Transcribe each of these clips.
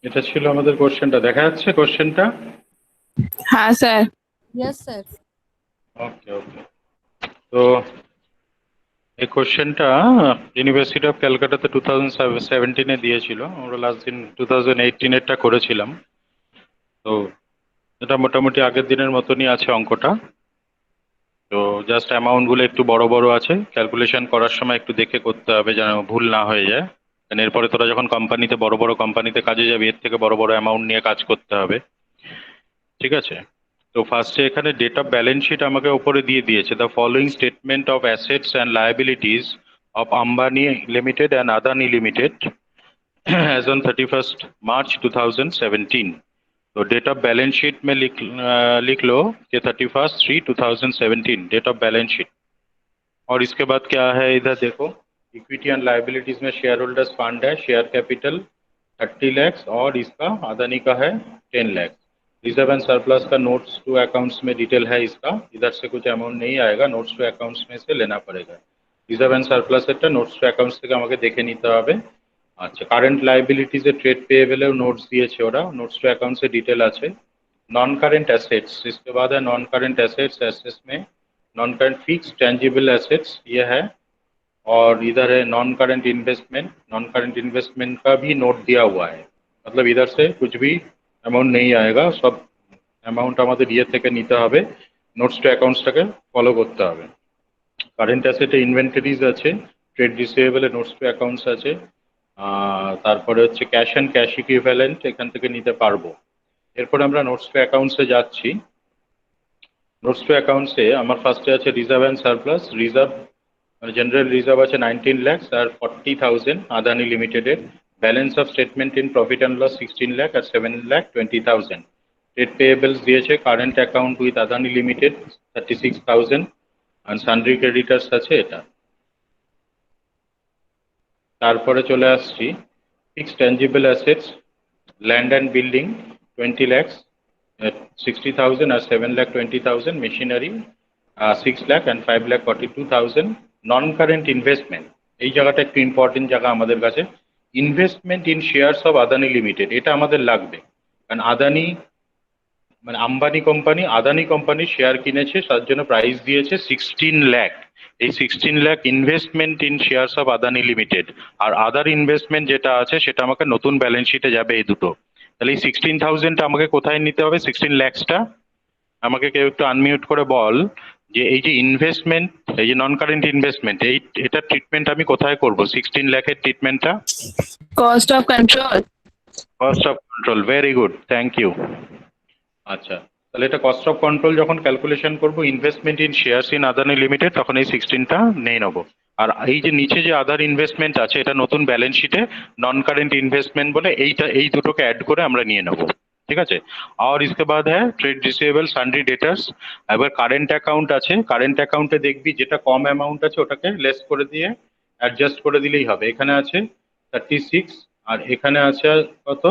এটা ছিল আমাদের কোশ্চেনটা, দেখা যাচ্ছে কোশ্চেনটা? हाँ sir. Yes sir. Okay okay. তো এই কোশ্চেনটা ইউনিভার্সিটি অফ ক্যালকাটাতে 2017-এ দিয়েছিল, আমরা লাস্ট দিন 2018-এরটা করেছিলাম। তো এটা মোটামুটি আগের দিনের মতনই আছে অঙ্কটা। তো জাস্ট অ্যামাউন্ট গুলো একটু বড় বড় আছে, ক্যালকুলেশন করার সময় একটু দেখে করতে হবে যেন ভুল না হয়ে যায়। কারণ এরপরে তোরা যখন কোম্পানিতে বড় বড় কোম্পানিতে কাজে যাবি, এর থেকে বড় বড় অ্যামাউন্ট নিয়ে কাজ করতে হবে। ঠিক আছে? তো ফার্স্টে এখানে ডেট অফ ব্যালেন্স শিট আমাকে উপরে দিয়ে দিয়েছে, the following statement of assets and liabilities of Ambani limited and Adani limited as on 31st March 2017। तो डेट ऑफ बैलेंस शीट में लिख लो कि 31/3/2017 डेट ऑफ बैलेंस शीट। और इसके बाद क्या है इधर देखो, इक्विटी एंड लाइबिलिटीज में शेयर होल्डर्स फंड है, शेयर कैपिटल 30 लाख और इसका अदानी का है 10 लाख। रिजर्व एंड सरप्लस का नोट्स टू अकाउंट्स में डिटेल है इसका, इधर से कुछ अमाउंट नहीं आएगा, नोट्स टू अकाउंट्स में से लेना पड़ेगा। रिजर्व एंड सरप्लस এটা নোটস টু অ্যাকাউন্টস থেকে আমাকে দেখে নিতে হবে। আচ্ছা, কারেন্ট লাইবিলিটিজ এ ট্রেড পেয়েবলেও নোটস দিয়েছে ওরা, নোটস टू अकाउंट्स এ डिटेल আছে। नॉन करेंट एसेट्स, इसके बाद है नॉन करेंट एसेट्स, एसेट्स में non current fixed tangible assets ये है। और इधर है non current investment, non current investment का भी नोट दिया हुआ है, मतलब इधर से कुछ भी अमाउंट नहीं आएगा, सब অ্যামাউন্ট আমাদের ইয়ে থেকে নিতে হবে, নোটস টু অ্যাকাউন্টসটাকে ফলো করতে হবে। কারেন্ট অ্যাসেটে ইনভেন্টরিজ আছে, ট্রেড রিসিভেবলে নোটস টু অ্যাকাউন্টস আছে, তারপরে হচ্ছে ক্যাশ অ্যান্ড ক্যাশ ইকুইভ্যালেন্ট এখান থেকে নিতে পারবো। এরপরে আমরা নোটস টু অ্যাকাউন্টসে যাচ্ছি। নোটস টু অ্যাকাউন্টসে আমার ফার্স্টে আছে রিজার্ভ অ্যান্ড সারপ্লাস। রিজার্ভ মানে জেনারেল রিজার্ভ আছে 19 লাখ আর 40,000 আদানি লিমিটেডের। Balance of statement in profit and loss 16 lakh আর 7,20,000। ট্রেড পেয়েবলস দিয়েছে current account with Adani limited 36,000 আর সান্ড্রি ক্রেডিটার্স আছে এটা। তারপরে চলে আসছি fixed tangible assets, land and building 20 lakh 60,000 আর 7,20,000। Machinery 6 lakh and 5,42,000। Non current investment, এই জায়গাটা একটু ইম্পর্টেন্ট জায়গা আমাদের কাছে। Investment in shares of Adani limited, এটা আমাদের লাগবে, কারণ আদানি মানে আম্বানি কোম্পানি আদানি কোম্পানির শেয়ার কিনেছে, তার জন্য প্রাইস দিয়েছে 16 লাখ। এই 16 lakh investment in shares of Adani limited, আর আদার ইনভেস্টমেন্ট যেটা আছে সেটা আমাকে নতুন ব্যালেন্স শিটে যাবে এই দুটো। তাহলে এই 16,000টা আমাকে কোথায় নিতে হবে? 16 লাখসটা আমাকে কেউ একটু আনমিউট করে বল যে এই যে ইনভেস্টমেন্ট, এই যে নন কারেন্ট ইনভেস্টমেন্ট, এটা ট্রিটমেন্ট আমি কোথায় করব? 16 লাখের ট্রিটমেন্টটা cost of control. Cost of control, very good, thank you. আচ্ছা, তাহলে এটা কস্ট অফ কন্ট্রোল যখন ক্যালকুলেশন করব investment in shares in Adani limited, তখন এই 16টা নিয়ে নেবো। আর এই যে নিচে যে আদার ইনভেস্টমেন্ট আছে এটা নতুন ব্যালেন্স শিটে নন কারেন্ট ইনভেস্টমেন্ট বলে এই দুটোকে অ্যাড করে আমরা নিয়ে নেবো। ঠিক আছে? আর इसके बाद है ট্রেড রিসিভেবল সান্ড্রি ডেটার্স। এবার কারেন্ট অ্যাকাউন্ট আছে, কারেন্ট অ্যাকাউন্টে দেখবি যেটা কম অ্যামাউন্ট আছে ওটাকে লেস করে দিয়ে অ্যাডজাস্ট করে দিলেই হবে। এখানে আছে 36 আর এখানে আছে কত?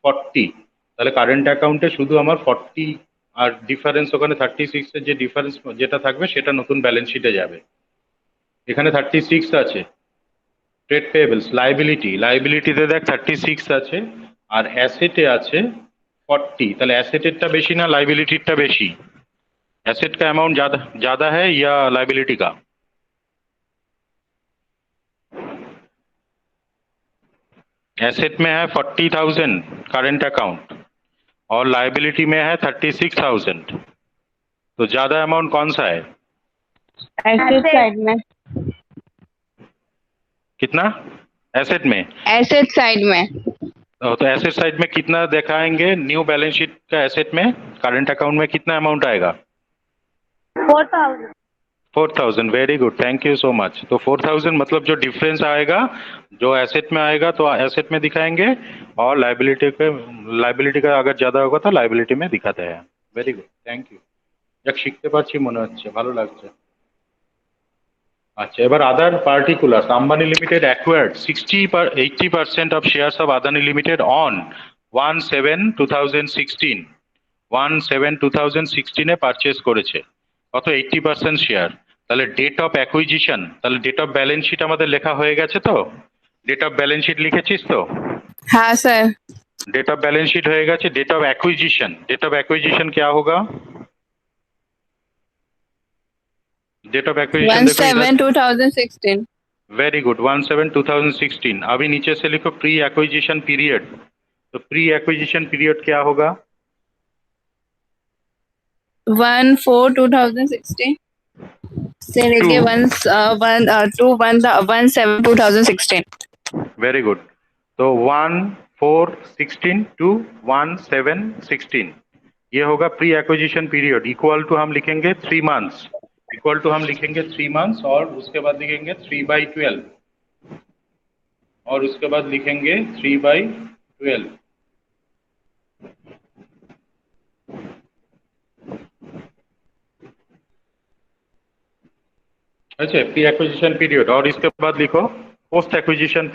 40। তাহলে কারেন্ট অ্যাকাউন্টে শুধু আমার 40 আর ডিফারেন্স ওখানে 36 এর যে ডিফারেন্স যেটা থাকবে সেটা নতুন ব্যালেন্স শিটে যাবে। এখানে 36 আছে। ট্রেড পেয়েবলস লাইবিলিটিতে দেখ 36 আছে আর অ্যাসেটে আছে 40। তাহলে অ্যাসেটেরটা বেশি না लाइबिलिटीটা বেশি? एसेट का अमाउंट ज्यादा है या लाइबिलिटी का? एसेट में है 40,000 करेंट अकाउंट और लाइबिलिटी में है 36,000, तो ज्यादा अमाउंट कौन सा है? एसेट साइड में। कितना एसेट में? एसेट साइड में। तो एसेट साइड में कितना दिखाएंगे न्यू बैलेंस शीट का? एसेट में करंट अकाउंट में कितना अमाउंट आएगा? 4,000। 4,000, very good, thank you so much. तो 4,000 मतलब जो डिफरेंस आएगा जो एसेट में आएगा तो एसेट में दिखाएंगे, और लाइबिलिटी का अगर ज्यादा होगा तो लाइबिलिटी में दिखाते हैं। Very good, thank you. যাক শিখতে পারছি মনে হচ্ছে, ভালো লাগছে। আচ্ছা, এবার other particulars. Ambani limited acquired 80% of shares of Adani limited on 1/7/2016। 1/7/2016 purchase করেছে কত? 80% শেয়ার। তাহলে ডেট অফ অ্যাকুইজিশন, তাহলে ডেট অফ ব্যালেন্স শিট আমাদের লেখা হয়ে গেছে তো? ডেট অফ ব্যালেন্স শিট লিখেছিস তো? हाँ sir. Date of balance sheet হয়ে গেছে डेट ऑफ एक्विजिशन क्या होगा डेट ऑफ एक्विजिशन देखो 1/7/2016. वेरी गुड 1/7/2016 अभी नीचे से लिखो प्री एक्विजिशन पीरियड तो प्री एक्विजिशन पीरियड क्या होगा 1/4/2016 से लेके Two. 1/7/2016. वेरी गुड तो 1/4/16 टू 1/7/16 ये होगा pre acquisition period equal to हम लिखेंगे 3 मंथ्स और उसके बाद लिखेंगे 3/12 और उसके बाद लिखेंगे 3/12 अच्छा प्री एक्विजिशन पीरियड और इसके बाद लिखो पोस्ट एक्विजिशन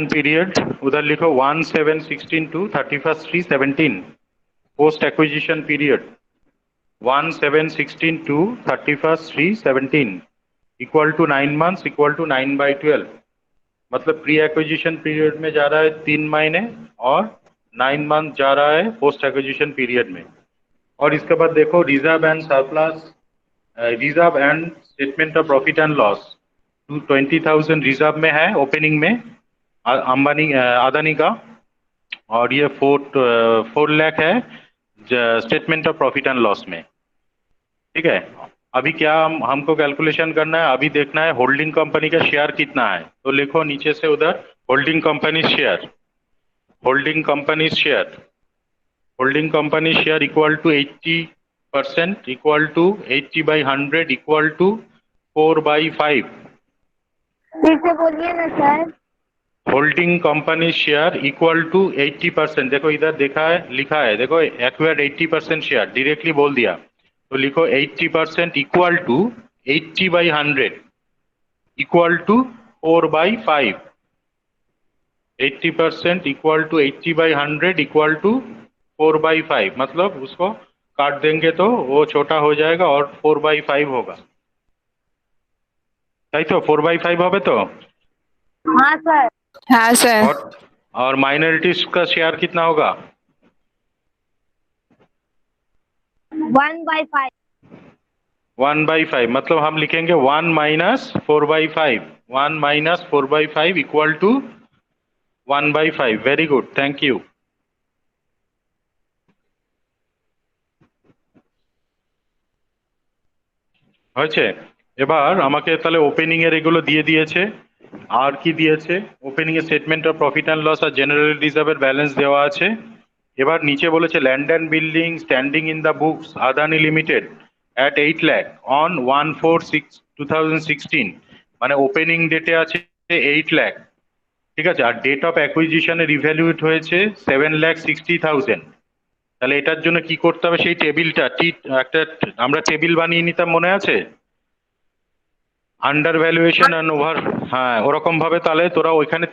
पीरियड उधर लिखो 1/7/16 to 31/3/17 post acquisition period 1/7/16 to 31/3/17 equal to 9 months equal to 9/12 मतलब प्री एक्विजिशन पीरियड में जा रहा है 3 महीने और 9 मंथ जा रहा है पोस्ट एक्विजिशन पीरियड में और इसके बाद देखो reserve and surplus reserve and statement of profit and loss 20,000 reserve में है ओपनिंग में अंबानी अदानी का और ये 4 लाख है statement of profit and loss में ठीक है अभी क्या हमको कैलकुलेशन करना है अभी देखना है होल्डिंग कंपनी का शेयर कितना है तो लिखो नीचे से उधर holding company share equal to 80% equal to 80/100 equal to 4/5 फिर से बोलिए ना sir. Holding company share equal to 80% देखो इधर लिखा है देखो एक्वायर्ड 80% शेयर डायरेक्टली बोल दिया तो लिखो 80% equal to 80/100 equal to 4/5 80% equal to 80/100 equal to 4/5 मतलब उसको काट देंगे तो वो छोटा हो जाएगा और 4/5 होगा তাই তো 4/5 হবে तो हाँ सर। हाँ सर. और माइनॉरिटीज का शेयर कितना होगा 1/5। 1/5 मतलब हम लिखेंगे 1 minus 4/5 equal to 1/5 very good thank you হয়েছে এবার আমাকে তাহলে ওপেনিং এর এগুলো দিয়ে দিয়েছে আর কি দিয়েছে ওপেনিং এর statement of profit and loss আর জেনারেল রিজার্ভের ব্যালেন্স দেওয়া আছে এবার নিচে বলেছে land and building standing in the books Adani limited at 8 lakh on 1/4/2016 মানে ওপেনিং ডেটে আছে 8 লাখ ঠিক আছে আর ডেট অফ অ্যাকুইজিশনে রিভ্যালুয়েট হয়েছে 7,60,000 তাহলে এটার জন্য কি করতে হবে সেই টেবিলটা একটা আমরা টেবিল বানিয়ে নিতাম মনে আছে আন্ডার ভ্যালুয়েশন অ্যান্ড ওভার হ্যাঁ ওরকম ভাবে তাহলে তোরা ওইখানে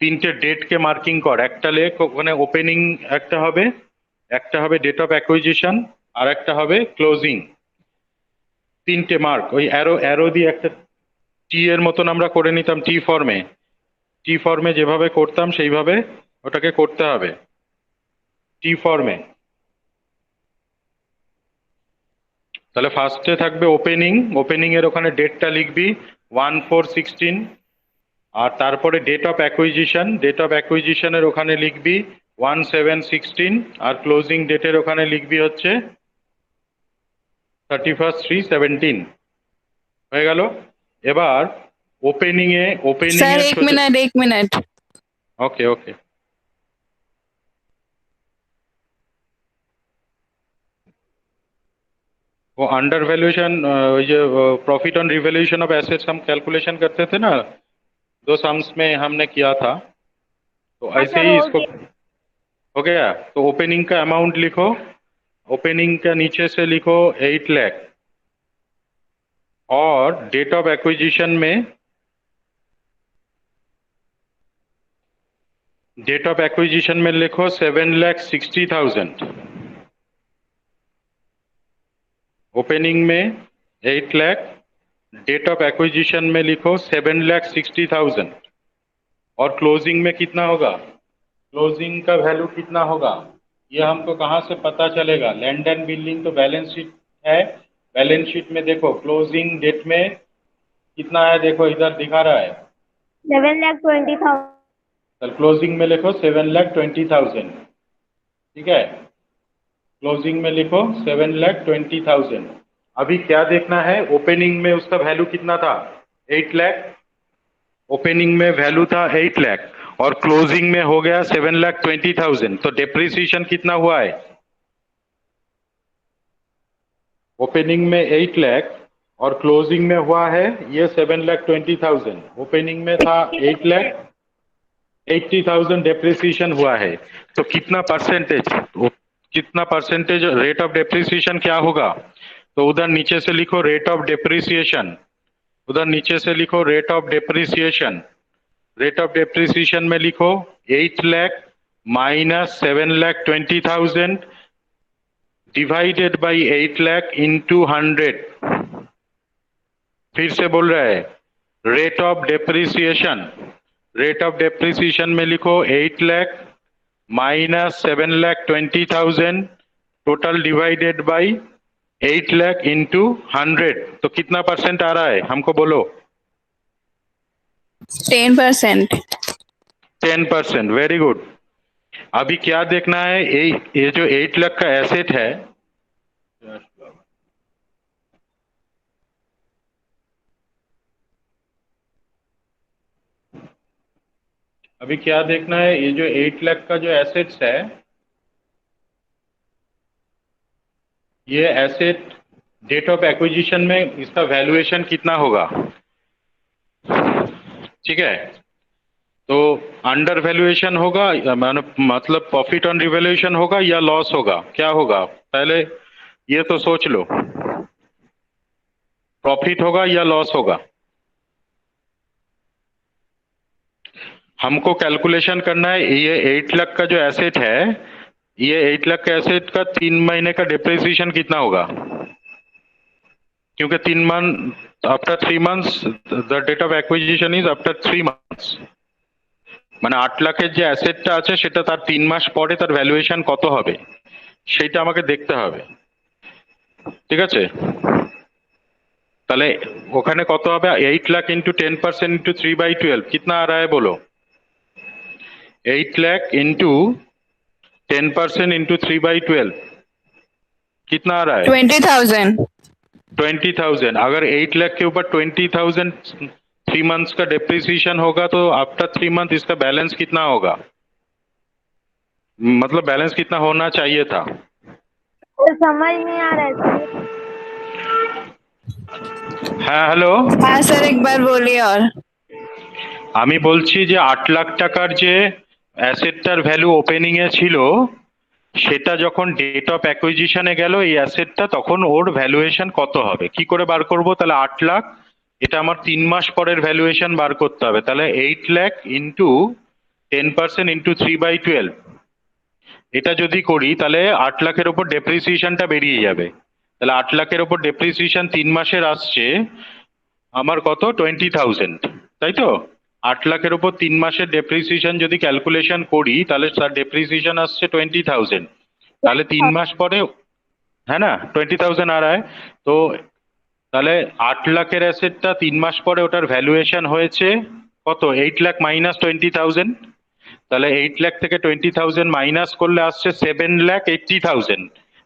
তিনটে ডেটকে মার্কিং কর একটা লেখ ওখানে ওপেনিং একটা হবে ডেট অফ অ্যাকুইজিশন আর একটা হবে ক্লোজিং তিনটে মার্ক ওই অ্যারো দিয়ে একটা টি এর মতন আমরা করে নিতাম টি ফর্মে যেভাবে করতাম সেইভাবে ওটাকে করতে হবে টি ফর্মে তাহলে ফার্স্টে থাকবে ওপেনিং এর ওখানে ডেটটা লিখবি 1/4/16 আর তারপরে ডেট অফ অ্যাকুইজিশনের ওখানে লিখবি 1/7/16 আর ক্লোজিং ডেটের ওখানে লিখবি হচ্ছে 31/3/17 হয়ে গেল এবার ওপেনিং सर এর एक मिनट. ओके वो अंडर वैल्यूएशन ये profit on revaluation of assets हम कैलकुलेशन करते थे ना 2 सम्स में हमने किया था तो ऐसे ही इसको हो गया तो ओपनिंग का अमाउंट लिखो ओपनिंग का नीचे से लिखो 8 लाख और डेट ऑफ एक्विजिशन में लिखो 7,60,000 ओपनिंग में 8 लाख डेट ऑफ एक्विजिशन में लिखो 7,60,000 और क्लोजिंग में कितना होगा, क्लोजिंग का वैल्यू कितना होगा, ये हमको कहाँ से पता चलेगा? लैंड एंड बिल्डिंग तो बैलेंस शीट है, बैलेंस शीट में देखो क्लोजिंग डेट में कितना है, देखो इधर दिखा रहा है 7,20,000। तो क्लोजिंग में लिखो 7,20,000, ठीक है, क्लोजिंग में लिखो 7,20,000। अभी क्या देखना है, ओपनिंग में उसका वैल्यू कितना था, 8 लाख, ओपनिंग में वैल्यू था 8 लाख और क्लोजिंग में हो गया 7,20,000, तो डेप्रिसिएशन कितना हुआ है? ओपनिंग में 8 लाख और क्लोजिंग में हुआ है ये 7,20,000, ओपनिंग में था 8 लाख, 80,000 डेप्रिसिएशन हुआ है, तो कितना परसेंटेज, कितना परसेंटेज रेट ऑफ डेप्रिसिएशन क्या होगा? तो उधर नीचे से लिखो रेट ऑफ डेप्रिसिएशन, उधर नीचे से लिखो rate of depreciation, rate of depreciation में लिखो 8 lakh minus 7,20,000 divided by 8 lakh into 100। फिर से बोल रहा है, rate of depreciation, rate of depreciation में लिखो 8 lakh minus 7,20,000 total divided by 8 lakh into 100, तो कितना परसेंट आ रहा है हमको बोलो? 10%. 10%, वेरी गुड। अभी क्या देखना है, ये जो 8 लाख का एसेट है, अभी क्या देखना है, ये जो 8 लाख का जो एसेट्स है, ये एसेट डेट ऑफ एक्विजिशन में इसका वैल्यूएशन कितना होगा, ठीक है, तो अंडर वैल्यूएशन होगा मतलब प्रॉफिट ऑन रिवैल्यूएशन होगा या लॉस होगा, क्या होगा पहले ये तो सोच लो, प्रॉफिट होगा या लॉस होगा? हमको कैलकुलेशन करना है, ये 8 लाख का जो एसेट है, ये 8 लाख के एसेट का 3 महीने का डिप्रिसिएशन कितना होगा, क्योंकि 3 month after 3 months the date of acquisition is after 3 months, মানে 8 লাখের যে অ্যাসেটটা আছে সেটা তার 3 মাস পরে তার ভ্যালুয়েশন কত হবে সেটা আমাকে দেখতে হবে, ঠিক আছে, তাহলে ওখানে কত হবে, 8 লাখ इंटू 10% इंटू 3/12 कितना आ रहा है बोलो, 8 लाख इंटू 10% इंटू 3/12 कितना आ रहा है? 20,000. 20,000। अगर 8 लाख के ऊपर 20,000 3 मंथ्स का डेप्रिसिएशन होगा तो आफ्टर 3 मंथ इसका बैलेंस कितना होगा, मतलब बैलेंस कितना होना चाहिए था? तो समझ नहीं आ रहा है सर। হ্যাঁ হ্যালো, हाँ सर, एक बार बोलिए और. আমি বলছি যে 8 লাখ টাকার যে অ্যাসেটটার ভ্যালু ওপেনিং এ ছিল সেটা যখন ডেট অফ অ্যাকুইজিশনে গেল এই অ্যাসেটটা, তখন ওর ভ্যালুয়েশন কত হবে, কি করে বার করব? তাহলে 8 লাখ, এটা আমার 3 মাস পরের ভ্যালুয়েশন বার করতে হবে, তাহলে 8 লাখ ইন্টু 10% ইন্টু 3/12, এটা যদি করি তাহলে 8 লাখের ওপর ডেপ্রিসিয়েশনটা বেরিয়ে যাবে, তাহলে 8 লাখের ওপর ডেপ্রিসিয়েশন 3 মাসের আসছে আমার কত, 20,000, তাই তো? 8 লাখের ওপর 3 মাসের ডেপ্রিসিয়েশন যদি ক্যালকুলেশন করি তাহলে তার ডেপ্রিসিয়েশন আসছে 20,000, তাহলে 3 মাস পরে, है ना, 20,000 आ रहा है, তো তাহলে 8 লাখের অ্যাসেটটা 3 মাস পরে ওটার ভ্যালুয়েশন হয়েছে কত, 8 লাখ মাইনাস 20,000, তাহলে 8 লাখ থেকে 20,000 মাইনাস করলে আসছে 7,80,000,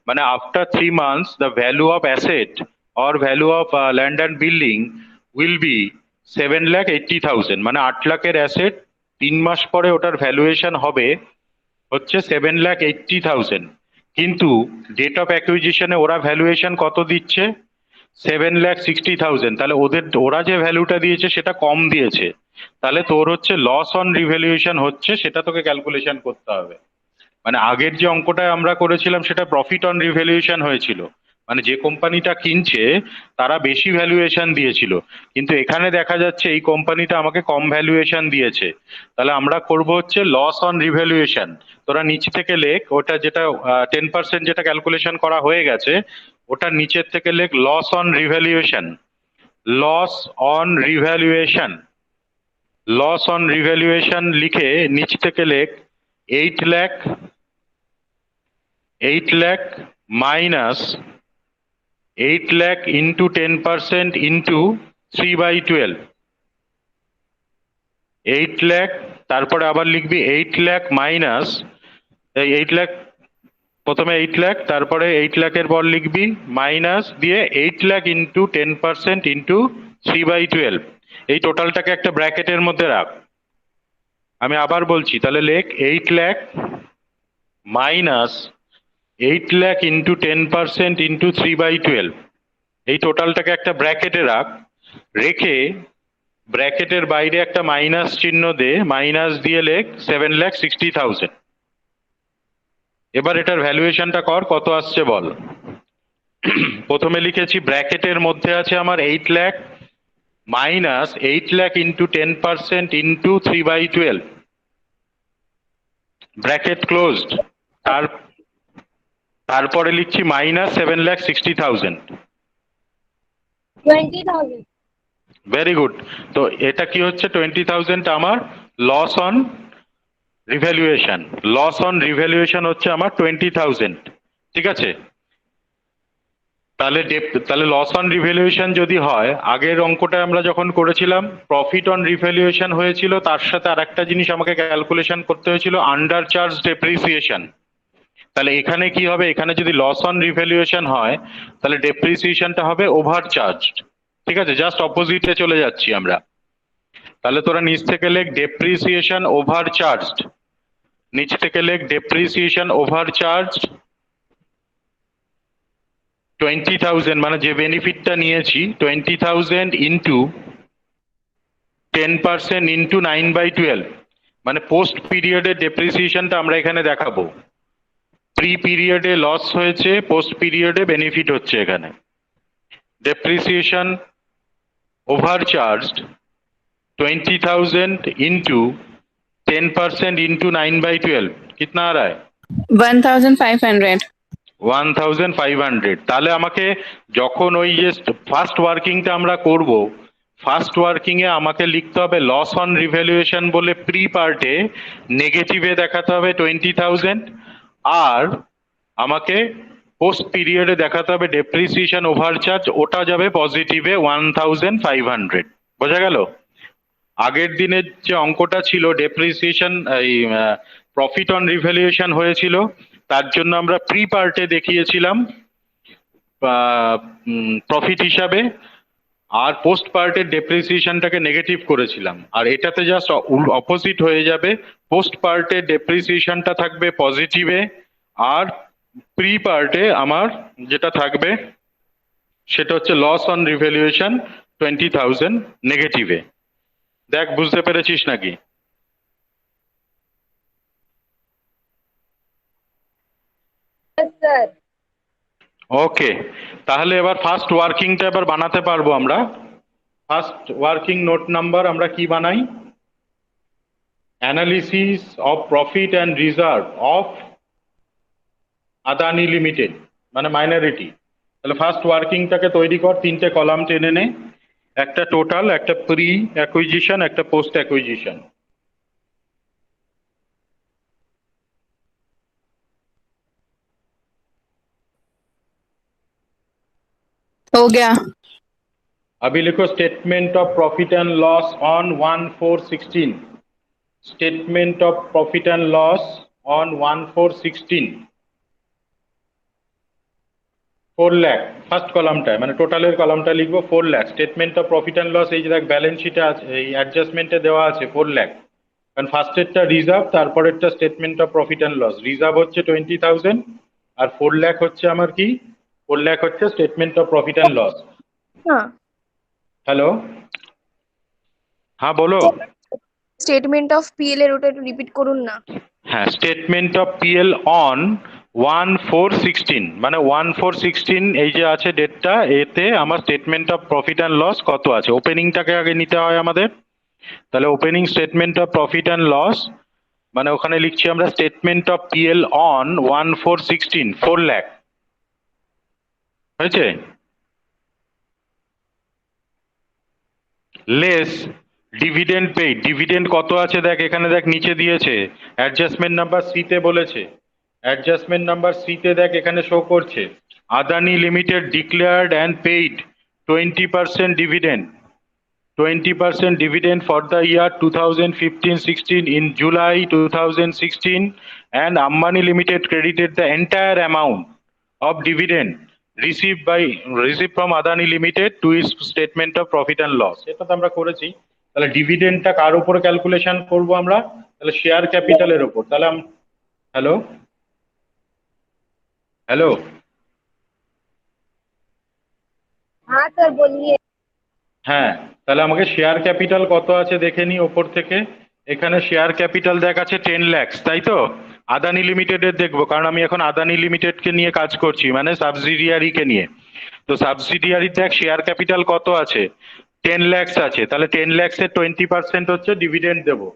মানে after 3 months the value of asset or value of land and building will be 7,80,000, মানে 8 লাখের অ্যাসেট 3 মাস পরে ওটার ভ্যালুয়েশন হবে হচ্ছে 7,80,000, কিন্তু ডেট অফ অ্যাকুইজিশনে ওরা ভ্যালুয়েশন কত দিচ্ছে, 7,60,000, তাহলে ওরা যে ভ্যালুটা দিয়েছে সেটা কম দিয়েছে, তাহলে তোর হচ্ছে লস অন রিভ্যালুয়েশন হচ্ছে, সেটা তোকে ক্যালকুলেশন করতে হবে, মানে আগের যে অঙ্কটা আমরা করেছিলাম সেটা প্রফিট অন রিভ্যালুয়েশন হয়েছিল, মানে যে কোম্পানিটা কিনছে তারা বেশি ভ্যালুয়েশন দিয়েছিল, কিন্তু এখানে দেখা যাচ্ছে এই কোম্পানিটা আমাকে কম ভ্যালুয়েশন দিয়েছে, তাহলে আমরা করব হচ্ছে লস অন রিভ্যালুয়েশন, তোরা নিচ থেকে লেখ ওটা, যেটা 10% যেটা ক্যালকুলেশন করা হয়ে গেছে ওটা নিচের থেকে লেখ loss on revaluation, loss on revaluation, loss on revaluation লিখে নিচ থেকে লেখ 8 lakh minus 8 lakh into 10% into 3/12, 8 lakh, তারপরে আবার লিখবি 8 lakh মাইনাস, এই 8 lakh, প্রথমে 8 lakh, তারপরে 8 lakhের পর লিখবি মাইনাস দিয়ে 8 lakh ইন্টু 10% ইন্টু 3/12, এই টোটালটাকে একটা ব্র্যাকেটের মধ্যে রাখ। আমি আবার বলছি, তাহলে লেখ 8 lakh minus 8 lakh into 10% into 3/12, এই টোটালটাকে একটা ব্র্যাকেটে রাখ, রেখে ব্র্যাকেটের বাইরে একটা মাইনাস চিহ্ন দে, মাইনাস দিয়ে লেখ 7,60,000। এবার এটার ভ্যালুয়েশনটা কর, কত আসছে বল। প্রথমে লিখেছি ব্র্যাকেটের মধ্যে আছে আমার 8 lakh minus 8 lakh into 10% into 3/12, bracket closed. তারপরে লিখছি মাইনাস 7,60,000। 20,000. Very good. তো এটা কি হচ্ছে, 20,000 আমার loss on revaluation. Loss on revaluation হচ্ছে আমার 20,000, ঠিক আছে। তাহলে লস অন রিভ্যালুয়েশন যদি হয়, আগের অঙ্কটা আমরা যখন করেছিলাম প্রফিট অন রিভ্যালুয়েশন হয়েছিল, তার সাথে আরেকটা জিনিস আমাকে ক্যালকুলেশন করতে হয়েছিল, আন্ডার চার্জ ডেপ্রিসিয়েশন। তাহলে এখানে কি হবে, এখানে যদি লস অন রিভ্যালুয়েশন হয় তাহলে ডেপ্রিসিয়েশনটা হবে ওভার চার্জড, ঠিক আছে। জাস্ট অপোজিটে চলে যাচ্ছি আমরা। তাহলে তোরা নিচ থেকে লেখ ডেপ্রিসিয়েশন ওভার চার্জড, নিচ থেকে লেখ ডেপ্রিসিয়েশন ওভার চার্জড 20,000, মানে যে বেনিফিটটা নিয়েছি 20,000 ইন্টু 10% ইন্টু 9/12, মানে পোস্ট পিরিয়ডের ডেপ্রিসিয়েশনটা আমরা এখানে দেখাবো। প্রি পিরিয়ডে লস হয়েছে, পোস্ট পিরিয়ডে বেনিফিট হচ্ছে এখানে। Depreciation over charged 20,000 into 10% into 9/12, कितना आ रहा है? 1,500. 1,500। তাহলে আমাকে যখন ওই যে ফার্স্ট ওয়ার্কিংটা আমরা করব, ফার্স্ট ওয়ার্কিং এ আমাকে লিখতে হবে লস অন রিভ্যালুয়েশন বলে প্রি পার্টে নেগেটিভে দেখাতে হবে 20,000, আর আমাকে পোস্ট পিরিয়ডে দেখাতে হবে ডেপ্রিসিয়েশন ওভার চার্জ, ওটা যাবে পজিটিভে 1,500। বোঝা গেল? আগের দিনের যে অঙ্কটা ছিল ডেপ্রিসিয়েশন, এই প্রফিট অন রিভ্যালুয়েশন হয়েছিল, তার জন্য আমরা প্রি পার্টে দেখিয়েছিলাম প্রফিট হিসাবে, আর পোস্ট পার্টের ডেপ্রিসিয়েশনটাকে নেগেটিভ করেছিলাম। আর এটাতে জাস্ট অপোজিট হয়ে যাবে, পোস্ট পার্টের ডেপ্রিসিয়েশনটা থাকবে পজিটিভে, আর প্রি পার্টে আমার যেটা থাকবে সেটা হচ্ছে লস অন রিভ্যালুয়েশন 20,000 নেগেটিভে। দেখ বুঝতে পেরেছিস নাকি? Yes, sir. ওকে, তাহলে এবার ফার্স্ট ওয়ার্কিংটা এবার বানাতে পারবো আমরা। ফার্স্ট ওয়ার্কিং নোট নাম্বার আমরা কি বানাই? Analysis of profit and reserve of Adani limited, মানে মাইনরিটি। তাহলে ফার্স্ট ওয়ার্কিংটাকে তৈরি কর, তিনটে কলাম টেনে নে, একটা টোটাল, একটা প্রি অ্যাকুইজিশন, একটা পোস্ট অ্যাকুইজিশন। हो गया. अभी लिखो statement of profit and loss on 1/4/16, statement of profit and loss on 1/4/16, 4 lakh first কলামটায়, মানে টোটালের কলামটা লিখবো 4 lakh. Statement of profit and loss, এই যে দেখ ব্যালেন্স শিটে আছে, এই অ্যাডজাস্টমেন্টে দেওয়া আছে 4 লাখ, কারণ ফার্স্টেরটা রিজার্ভ, তারপরেরটা statement of profit and loss. Reserve হচ্ছে 20,000 আর 4 লাখ হচ্ছে আমার কি, 4 লাখ হচ্ছে statement of profit and loss. हाँ. হ্যালো, হ্যাঁ বলো। স্টেটমেন্ট অফ পিএল এর ওটা একটু রিপিট করুন না। হ্যাঁ, স্টেটমেন্ট অফ পিএল অন 1/4/16, মানে 1/4/16 এই যে আছে ডেটটা, এতে আমার statement of profit and loss কত আছে, ওপেনিংটাকে আগে নিতে হয় আমাদের। তাহলে opening statement of profit and loss, মানে ওখানে লিখছি আমরা statement of P L on 1/4/16, 4 lakh হয়েছে, লেস ডিভিডেন্ড পেইড, ডিভিডেন্ড কত আছে দেখ, এখানে দেখ নিচে দিয়েছে, অ্যাডজাস্টমেন্ট নাম্বার সি তে বলেছে, অ্যাডজাস্টমেন্ট নাম্বার সি তে দেখ এখানে শো করছে, Adani limited declared and paid 20% dividend, 20% dividend for the year 2015-16 in July 2016, and Ambani Limited credited the entire amount of dividend received from Adani Limited to its statement of profit and loss. এটা তো আমরা করেছি। তাহলে ডিভিডেন্ডটা কার উপর calculation করব আমরা? তাহলে share ক্যাপিটালের উপর। তাহলে হ্যালো হ্যালো हाँ सर बोलिए। হ্যাঁ, তাহলে আমাকে শেয়ার ক্যাপিটাল কত আছে দেখে নি ওপর থেকে। এখানে শেয়ার ক্যাপিটাল দেখাচ্ছে 10 লাখ, তাই তো? আদানি লিমিটেডের দেখবো, কারণ আমি এখন আদানি লিমিটেডকে নিয়ে কাজ করছি, মানে সাবসিডিয়ারিকে নিয়ে। তো সাবসিডিয়ারির দেখ শেয়ার ক্যাপিটাল কত আছে, 10 লাখস আছে। তাহলে 10 লাখসের 20% হচ্ছে ডিভিডেন্ড দেবো।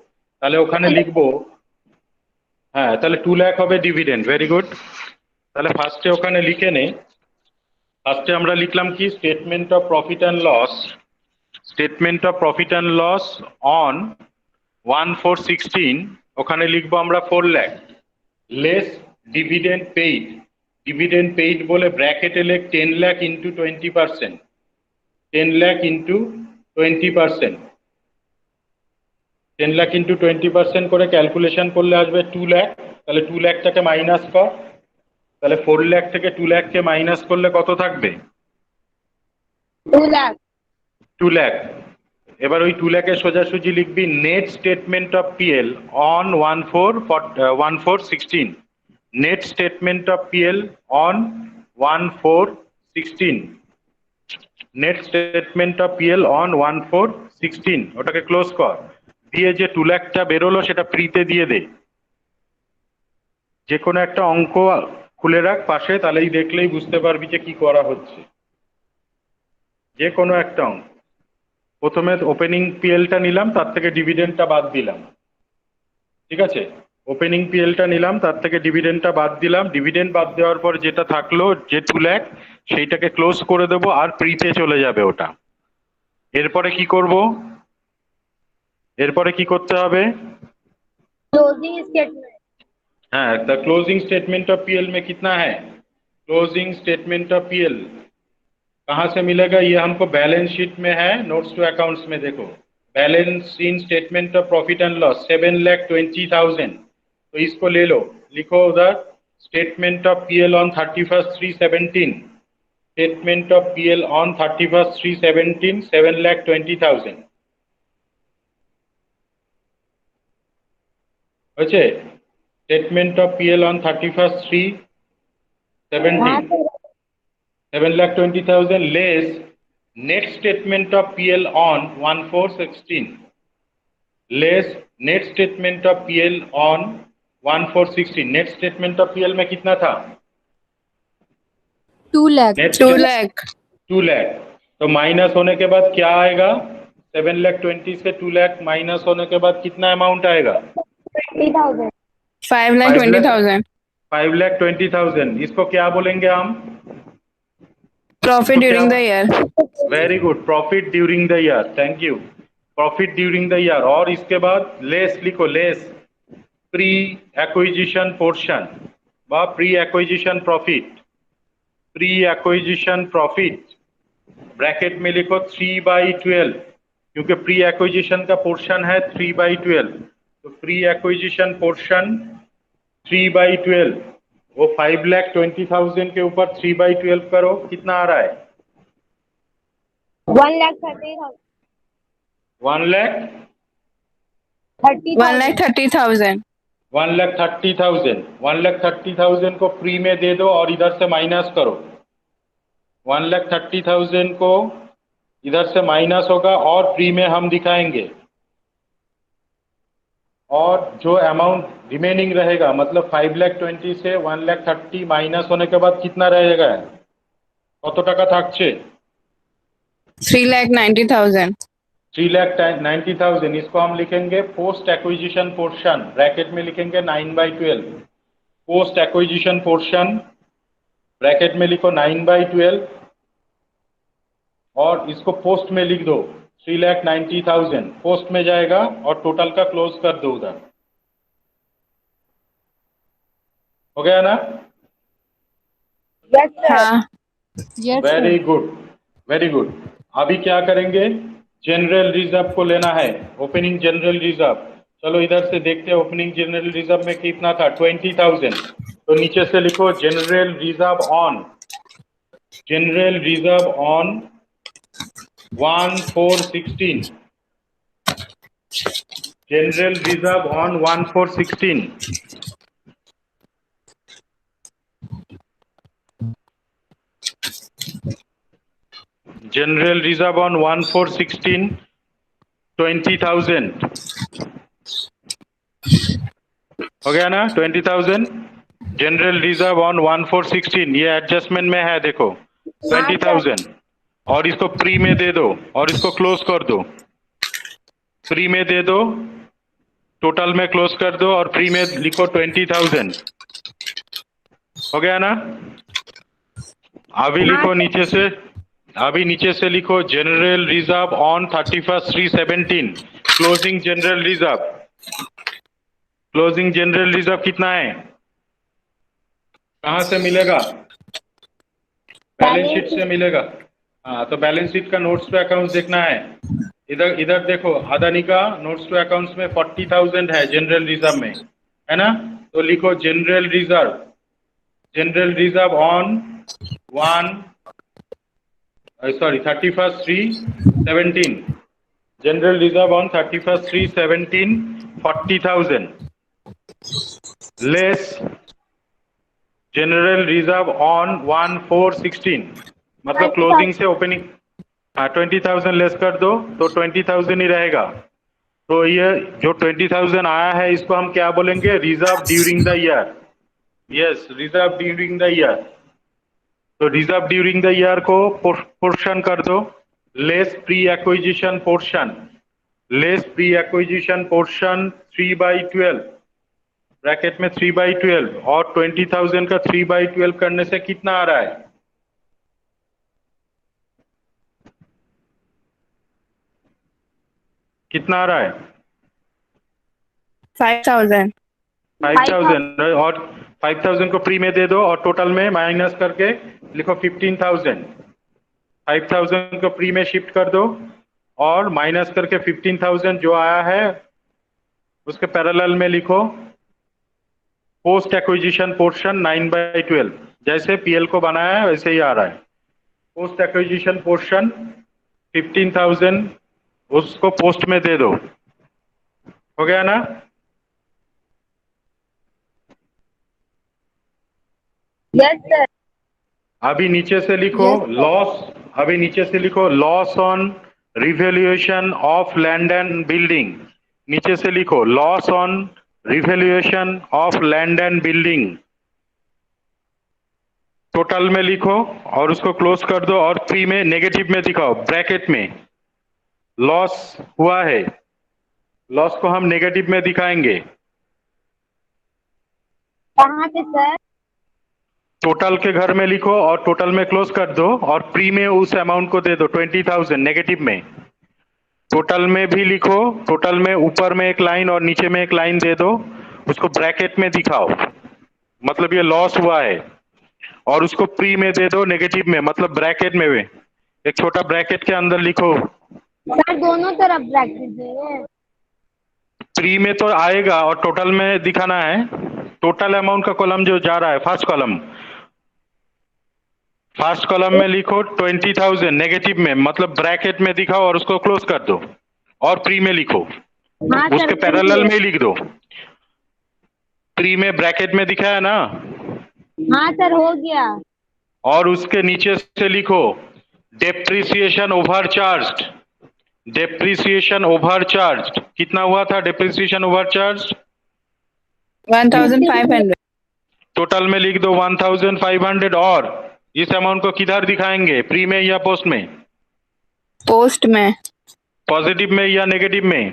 তাহলে ওখানে লিখবো, হ্যাঁ, তাহলে 2 লাখ হবে ডিভিডেন্ড। Very good. তাহলে ফার্স্টে ওখানে লিখে নে, ফার্স্টে আমরা লিখলাম কি, statement of profit and loss, statement of profit and loss on 1/4/16, ওখানে লিখবো আমরা 4 lakh, less dividend paid, dividend paid বলে ব্র্যাকেটে লেখ 10 lakh into 20%, 10 lakh into 20%, 10 lakh into 20% করে ক্যালকুলেশন করলে আসবে 2 লাখ। তাহলে 2 লাখটাকে মাইনাস কর, তাহলে 4 লাখ থেকে 2 লাখকে মাইনাস করলে কত থাকবে? 2 लाख। 2 লাখ। এবার ওই 2 লাখের সোজাসুজি লিখবি net statement of P L on 1/4/16, net statement of P L on 1/4/16, net statement of P L on 1/4/16, ওটাকে ক্লোজ কর। দিয়ে যে 2 লাখটা বেরোলো সেটা প্রিতে দিয়ে দে। যে কোনো একটা অঙ্ক খুলে রাখ পাশে, তাহলেই দেখলেই বুঝতে পারবি যে কি করা হচ্ছে। যে কোনো একটা অঙ্ক। প্রথমে ওপেনিং পিএলটা নিলাম, তার থেকে ডিভিডেন্ডটা বাদ দিলাম, ঠিক আছে? ওপেনিং পিএলটা নিলাম, তার থেকে ডিভিডেন্ডটা বাদ দিলাম, ডিভিডেন্ড বাদ দেওয়ার পর যেটা থাকলো যে 2 লাখ, সেইটাকে ক্লোজ করে দেবো আর প্রিতে চলে যাবে ওটা। এরপরে কি করব? এরপরে কি করতে হবে? Closing statement. हाँ, the closing statement of PL में कितना है? क्लोजिंग स्टेटमेंट ऑफ पीएल कहाँ से मिलेगा? ये हमको बैलेंस शीट में है, नोट्स टू अकाउंट्स में देखो, balance in statement of profit and loss 7,20,000। तो इसको ले लो, लिखो उधर statement of PL on 31/3/17, statement of PL on 31/3/17 7,20,000 হয়েছে? Statement of PL on 31/3/17 7,20,000 less net statement of PL on 1/4/16, less net statement of PL on 1/4/16। Net statement of PL में कितना था? 2 lakh। Net 2 lakh। 2 lakh. तो minus होने के बाद क्या आएगा? 7,20,000 से 2 लाख माइनस होने के बाद कितना अमाउंट आएगा? 20,000। 5,20,000। 5,20,000। इसको क्या बोलेंगे हम? Profit during the year। Very good, profit during the year. Thank you, profit during the year. और इसके बाद लेस लिखो, लेस प्री एक्विजिशन पोर्शन व pre acquisition profit, pre acquisition profit bracket में लिखो 3/12, क्योंकि प्री एक्विजिशन का पोर्शन है 3/12। तो प्री एक्विजिशन पोर्शन 3/12, वो 5,20,000 के ऊपर 3/12 करो, कितना आ रहा है? 1,30,000। 1,30,000। 1,30,000। 1,30,000, 1,30,000 को फ्री में दे दो और इधर से माइनस करो। 1,30,000 को इधर से माइनस होगा और फ्री में हम दिखाएंगे। और जो अमाउंट रिमेनिंग रहेगा, मतलब 5,20,000 से 1,30,000 माइनस होने के बाद कितना रहेगा? কত টাকা থাকছে? 3,90,000। 3,90,000। इसको हम लिखेंगे पोस्ट एक्विजिशन पोर्शन, ब्रैकेट में लिखेंगे 9/12। पोस्ट एक्विजिशन पोर्शन ब्रैकेट में लिखो 9/12 और इसको पोस्ट में लिख दो 3,90,000 पोस्ट में जाएगा और टोटल का क्लोज कर दो उधर। हो गया ना? Yes sir. हाँ वेरी गुड, वेरी गुड। अभी क्या करेंगे? जनरल रिजर्व को लेना है, ओपनिंग जनरल रिजर्व। चलो इधर से देखते हैं ओपनिंग जनरल रिजर्व में कितना था, 20,000। तो नीचे से लिखो general reserve on, general reserve on 1/4/16, general reserve on 1/4/16। General reserve on 1/4/16, 20,000 हो गया ना? 20,000 जनरल रिजर्व ऑन 1/4/16, ये एडजस्टमेंट में है, देखो 20,000। और इसको प्री में दे दो और इसको क्लोज कर दो। प्री में दे दो, टोटल में क्लोज कर दो और प्री में लिखो 20,000। हो गया ना? अभी लिखो नीचे से, अभी नीचे से लिखो general reserve on 31/3/17, closing general reserve. Closing general reserve कितना है? कहां से मिलेगा? बैलेंस शीट से मिलेगा। हाँ, तो बैलेंस शीट का नोट्स टू अकाउंट्स देखना है। इधर इधर देखो, अदानी का नोट्स टू अकाउंट्स में 40,000 है जनरल रिजर्व में, है ना? तो लिखो general reserve, general reserve on 31/3/17, general reserve on 31/3/17 40,000 less general reserve on 1/4/16, मतलब क्लोजिंग से ओपनिंग। हाँ, 20,000 लेस कर दो तो 20,000 ही रहेगा। तो ये जो 20,000 आया है इसको हम क्या बोलेंगे? Reserve during the year. Yes, reserve during the year. तो रिजर्व ड्यूरिंग द ईयर को पोर्शन कर दो, less pre acquisition portion, less pre acquisition portion 3/12, bracket में 3/12, और 20,000 का 3/12 करने से कितना आ रहा है? कितना आ रहा है? 5,000। 5,000। और 5,000 को प्री में दे दो और टोटल में माइनस करके लिखो 15,000। 5,000 को प्री में शिफ्ट कर दो और माइनस करके 15,000 जो आया है उसके पैरेलल में लिखो पोस्ट एक्विजिशन पोर्शन 9/12। जैसे पीएल को बनाया है वैसे ही आ रहा है। पोस्ट एक्विजिशन पोर्शन 15,000 उसको पोस्ट में दे दो। हो गया ना? Yes sir. अभी नीचे से लिखो लॉस, अभी नीचे से लिखो loss on revaluation of land and building. नीचे से लिखो loss on revaluation of land and building, total में लिखो और उसको क्लोज कर दो और प्री में नेगेटिव में दिखाओ, ब्रैकेट में लॉस हुआ है, लॉस को हम नेगेटिव में दिखाएंगे। कहाँ पे सर? टोटल के घर में लिखो और टोटल में क्लोज कर दो और प्री में उस अमाउंट को दे दो 20,000 नेगेटिव में। टोटल में भी लिखो, टोटल में ऊपर में एक लाइन और नीचे में एक लाइन दे दो, उसको ब्रैकेट में दिखाओ, मतलब ये लॉस हुआ है, और उसको प्री में दे दो नेगेटिव में, मतलब ब्रैकेट में एक छोटा ब्रैकेट के अंदर लिखो। सर दोनों तरफ ब्रैकेट है। प्री में तो आएगा और टोटल में दिखाना है। टोटल अमाउंट का कॉलम जो जा रहा है फर्स्ट कॉलम, फर्स्ट कॉलम में लिखो 20,000 नेगेटिव में, मतलब ब्रैकेट में दिखाओ और उसको क्लोज कर दो और प्री में लिखो। हाँ सर, उसके पैरेलल में ही लिख दो। प्री में ब्रैकेट में दिखाया ना? हाँ सर, हो गया। और उसके नीचे से लिखो डेप्रिसिएशन ओवरचार्ज्ड, डेप्रिसिएशन ओवरचार्ज्ड कितना हुआ था? डेप्रिसिएशन ओवरचार्ज्ड 1,500। टोटल में लिख दो 1,500। और इस अमाउंट को किधर दिखाएंगे, प्री में या पोस्ट में? पोस्ट में। पॉजिटिव में या नेगेटिव में?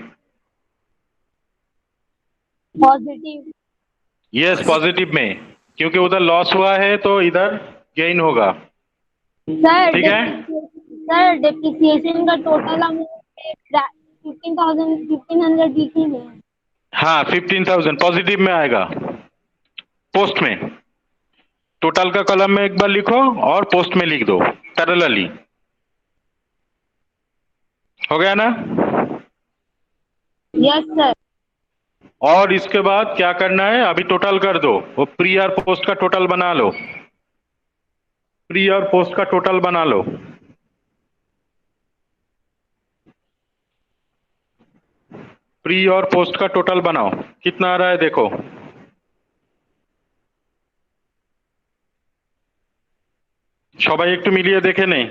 पॉजिटिव। यस, पॉजिटिव में, क्योंकि उधर लॉस हुआ है तो इधर गेन होगा। सर ठीक है? सर डेप्रिसिएशन का टोटल अमाउंट 1500 दिखी है। हाँ 15,000 पॉजिटिव में आएगा, पोस्ट में। टोटल का कॉलम में एक बार लिखो और पोस्ट में लिख दो पैरेलली। हो गया ना? Yes sir. और इसके बाद क्या करना है, अभी टोटल कर दो, वो प्री और पोस्ट का टोटल बना लो, प्री और पोस्ट का टोटल बना लो। प्री और पोस्ट का टोटल बनाओ, कितना आ रहा है देखो। সবাই একটু মিলিয়ে দেখে নেই,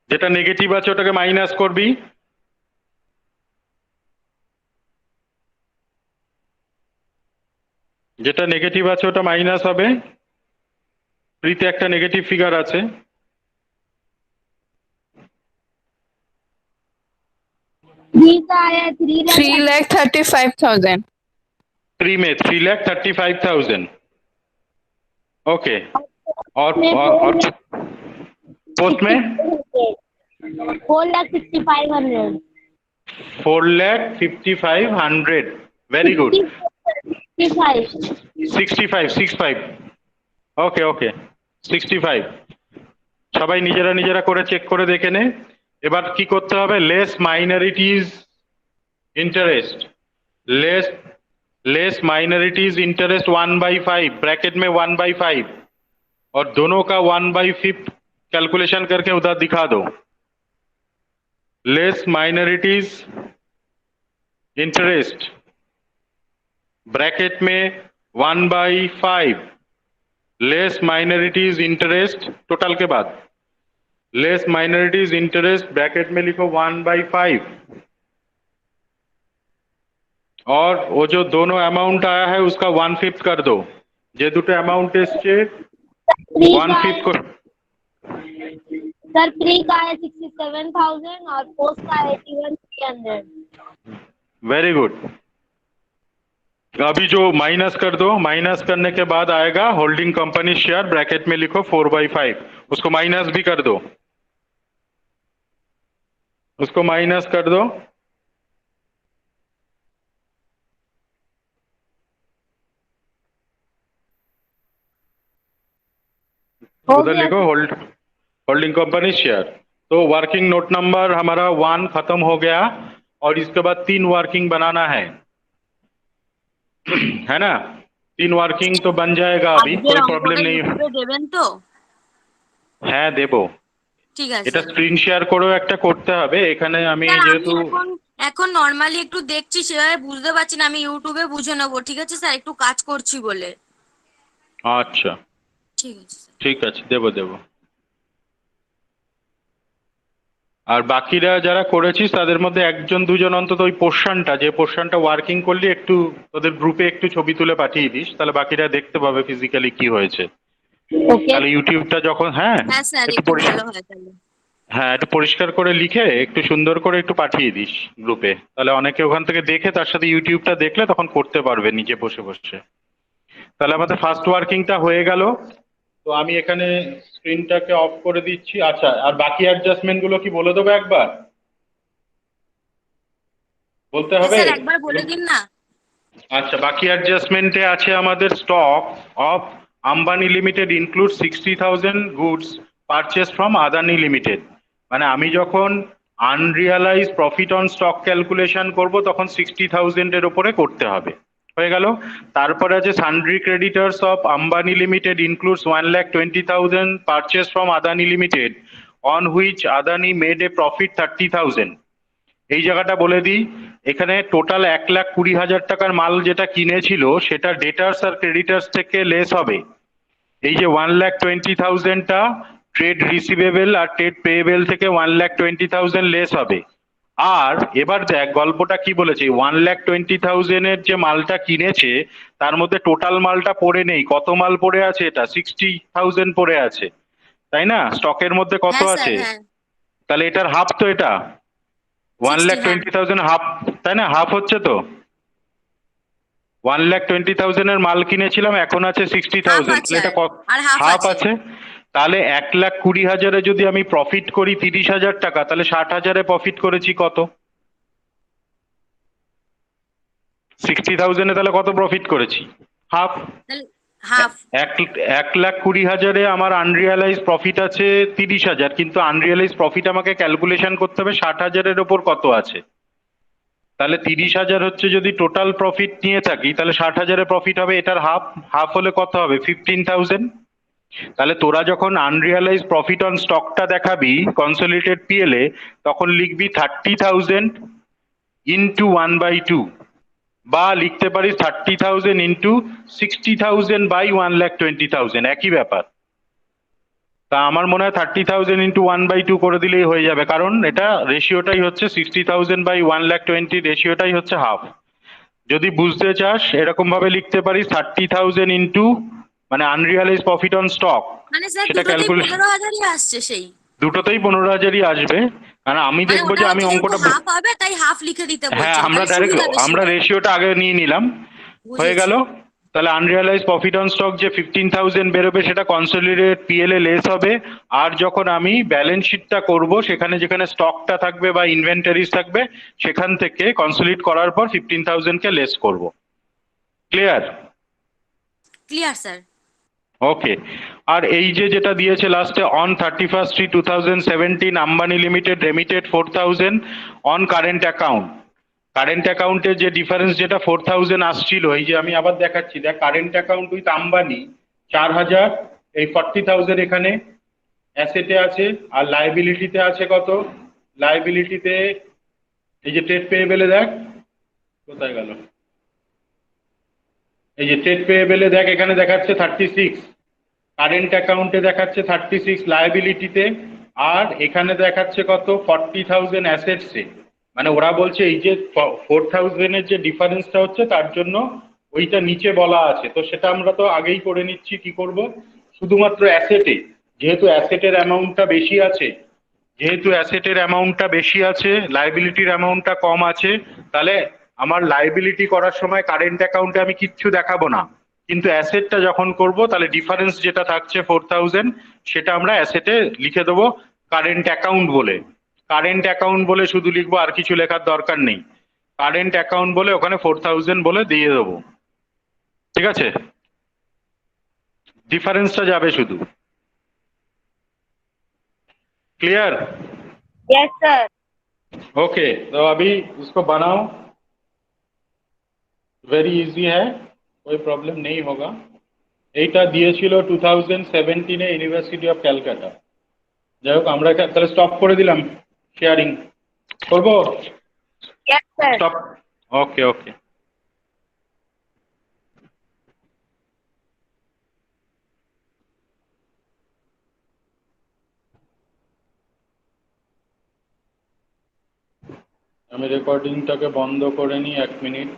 যেটা নেগেটিভ আছে ওটাকে মাইনাস করবি, যেটা নেগেটিভ আছে ওটা মাইনাস হবে। প্রিতে একটা নেগেটিভ ফিগার আছে, थ्री का आया 3,35,000। 3 में 3,35,000। ओके, और पोस्ट में 4,65,000। 4,55,000। Very good. 65। ওকে ওকে 65। সবাই নিজেরা নিজেরা করে চেক করে দেখে নে। এবার কি করতে হবে, less minorities interest, less minorities interest 1/5 bracket में 1/5 और दोनों का 1/5 कैलकुलेशन करके उधर दिखा दो। लेस माइनॉरिटीज इंटरेस्ट ब्रैकेट में 1/5, लेस माइनॉरिटीज इंटरेस्ट टोटल के बाद लेस माइनॉरिटीज इंटरेस्ट ब्रैकेट में लिखो 1/5 और वो जो दोनों अमाउंट आया है उसका 1/5 कर दो। जे दुटो अमाउंट एसছে 1/5 को सर प्री का है 67,000 और पोस्ट का 81,300। Very good. अभी जो माइनस कर दो, माइनस करने के बाद आएगा होल्डिंग कंपनी शेयर ब्रैकेट में लिखो 4/5, उसको माइनस भी कर दो, उसको माइनस कर दो। उधर लिखो होल्डिंग कंपनी शेयर। तो वर्किंग नोट नंबर हमारा 1 खत्म हो गया और इसके बाद 3 वर्किंग बनाना है ना? 3 वर्किंग तो बन जाएगा, अभी कोई प्रॉब्लम नहीं है। দেবেন তো? হ্যাঁ দেবো, ঠিক আছে এটা স্ক্রিন শেয়ার করেও একটা করতে হবে। এখানে আমি স্যার, যেহেতু এখন নরমালি একটু দেখছি, সেভাবে বুঝতে পারছি না, আমি ইউটিউবে বুঝে নেবো। ঠিক আছে স্যার, একটু কাজ করছি বলে। আচ্ছা ঠিক আছে স্যার। ঠিক আছে, দেবো। আর বাকিরা যারা করেছিস তাদের মধ্যে একজন দুজন অন্তত ওই পোর্শনটা, যে পোর্শনটা ওয়ার্কিং করলি, একটু তোদের গ্রুপে একটু ছবি তুলে পাঠিয়ে দিস, তাহলে বাকিরা দেখতে পাবে ফিজিক্যালি কি হয়েছে। তাহলে ইউটিউবটা যখন হ্যাঁ স্যার, একটু একটু ভালো হয় তাহলে। হ্যাঁ একটু পরিষ্কার করে লিখে একটু সুন্দর করে একটু পাঠিয়ে দিস গ্রুপে, তাহলে অনেকে ওখান থেকে দেখে তার সাথে ইউটিউবটা দেখলে তখন করতে পারবে নিজে বসে বসে। তাহলে আমাদের ফার্স্ট ওয়ার্কিংটা হয়ে গেল। তো আমি এখানে স্ক্রিনটাকে অফ করে দিচ্ছি। আচ্ছা, আর বাকি অ্যাডজাস্টমেন্ট গুলো কি বলে দেবো একবার? বলতে হবে? স্যার একবার বলে দিন না। আচ্ছা, বাকি অ্যাডজাস্টমেন্টে আছে আমাদের stock of Ambani limited include 60,000 goods purchase from Adani limited. মানে আমি যখন unrealise profit on stock calculation করব তখন 60,000 এর উপরে করতে হবে। হয়ে গেল। তারপরে আছে sundry creditors of Ambani limited includes 1,20,000 purchase from Adani limited on which Adani made a profit 30,000। এই জায়গাটা বলে দিই, এখানে টোটাল 1,20,000 টাকার মাল যেটা কিনেছিল সেটা ডেটার্স আর ক্রেডিটার্স থেকে লেস হবে। এই যে 1,20,000টা ট্রেড রিসিভেবল আর ট্রেড পেয়েবল থেকে 1,20,000 লেস হবে। আর এবার দেখ গল্পটা কি বলেছে, 1,20,000 এর যে মালটা কিনেছে তার মধ্যে টোটাল মালটা পড়ে নেই। কত মাল পড়ে আছে? এটা 60,000 পড়ে আছে, তাই না? স্টকের মধ্যে কত হ্যাঁ আছে? স্যার, হ্যাঁ। তাহলে এটার হাফ তো এটা 1,20,000 হাফ, তাই না? হাফ হচ্ছে তো 1,20,000 এর মাল কিনেছিলাম, এখন আছে 60,000, তাহলে এটা আর হাফ হাফ আছে। আছে। তাহলে 1,20,000 যদি আমি প্রফিট করি 30,000 টাকা, তাহলে 60,000 প্রফিট করেছি কত? 60,000-এ তাহলে কত প্রফিট করেছি? হাফ। তাহলে হাফ। 1,20,000-এ আমার আনরিয়ালাইজ প্রফিট আছে 30,000, কিন্তু আনরিয়ালাইজ প্রফিট আমাকে ক্যালকুলেশন করতে হবে 60,000-এর ওপর কত আছে। তাহলে 30,000 হচ্ছে যদি টোটাল প্রফিট নিয়ে থাকি, তাহলে 60,000-এ প্রফিট হবে এটার হাফ। হাফ হলে কত হবে? 15,000। তাহলে তোরা যখন আনরিয়ালাইজ প্রফিট অন স্টকটা দেখাবি কনসলিডেটেড পিএল-এ, তখন লিখবি 30,000 ইন্টু 1/2, বা লিখতে পারিস 30,000 ইন্টু 60,000 বাই 1,20,000, একই ব্যাপার। তা আমার মনে হয় 30,000 ইন্টু 1/2 করে দিলেই হয়ে যাবে, কারণ এটা রেশিওটাই হচ্ছে 60,000 বাই 1,20,000, রেশিওটাই হচ্ছে হাফ। যদি বুঝতে চাস এরকম ভাবে লিখতে পারিস 30,000 ইন্টু মানে আনরিয়ালাইজ প্রফিট অন স্টক, মানে স্যার সেটা দুটোতেই ক্যালকুলেশন 15,000-ই আসছে সেই। দুটোতেই 15,000-ই আসবে, কারণ আমি মানে দেখবো ওটা যে আমি হচ্ছে যেহেতু অঙ্কটা হাফ হবে তাই হাফ লিখে দিতে হ্যাঁ, বলছেন, আমরা তাহলে ডাইরেক্ট সুবিধা বেশি আমরা হয়। রেশিওটা আগে নিয়ে নিলাম, হয়ে বুঝেছি। গেল। তাহলে আনরিয়ালাইজ প্রফিট অন স্টক যে 15,000 বেরোবে সেটা কনসলিডেটেড পিএল-এ লেস হবে। আর যখন আমি ব্যালেন্স শিটটা করব, সেখানে যেখানে স্টকটা থাকবে বা ইনভেন্টারিজ থাকবে, সেখান থেকে কনসলিড করার পর 15,000-কে লেস করব। ক্লিয়ার? Clear sir. ওকে। আর এই যে যেটা দিয়েছে লাস্টে, on 31/3/2017 Ambani limited remitted 4,000 on current account. কারেন্ট অ্যাকাউন্টে যে ডিফারেন্স যেটা 4,000 আসছিল, এই যে আমি আবার দেখাচ্ছি, দেখ কারেন্ট অ্যাকাউন্ট উইথ আম্বানি 4,000, এই 40,000 এখানে অ্যাসেটে আছে, আর লাইবিলিটিতে আছে কত? লাইবিলিটিতে এই যে ট্রেড পেয়েবেলে দেখ কোথায় গেল, এই যে ট্রেড পেয়েবেলে দেখ এখানে দেখাচ্ছে 36, কারেন্ট অ্যাকাউন্টে দেখাচ্ছে 36 লায়াবিলিটিতে, আর এখানে দেখাচ্ছে কত? 40,000 অ্যাসেটসে। মানে ওরা বলছে এই যে 4,000-এর যে ডিফারেন্সটা হচ্ছে তার জন্য ওইটা নিচে বলা আছে, তো সেটা আমরা তো আগেই করে নিচ্ছি। কি করব? শুধুমাত্র অ্যাসেটে, যেহেতু অ্যাসেটের অ্যামাউন্টটা বেশি আছে, লাইবিলিটির অ্যামাউন্টটা কম আছে, তাহলে আমার লাইবিলিটি করার সময় কারেন্ট অ্যাকাউন্টে আমি কিচ্ছু দেখাবো না, কিন্তু অ্যাসেটটা যখন করব তাহলে ডিফারেন্স যেটা থাকছে 4,000, সেটা আমরা অ্যাসেটে লিখে দেবো কারেন্ট অ্যাকাউন্ট বলে। কারেন্ট অ্যাকাউন্ট বলে শুধু লিখবো, আর কিছু লেখার দরকার নেই। কারেন্ট অ্যাকাউন্ট বলে ওখানে 4,000 বলে দিয়ে দেবো, ঠিক আছে? ডিফারেন্সটা যাবে শুধু। क्लियर? Yes, sir. ओके, तो अभी उसको बनाओ, वेरी इजी है, कोई प्रॉब्लम नहीं होगा। এইটা দিয়েছিল 2017-এ ইউনিভার্সিটি অফ ক্যালকাটা। যাই হোক, আমরা তাহলে স্টপ করে দিলাম শেয়ারিং, করবো? Yes, sir. স্টপ। ওকে ওকে। আমি রেকর্ডিংটাকে বন্ধ করে নিই 1 মিনিট।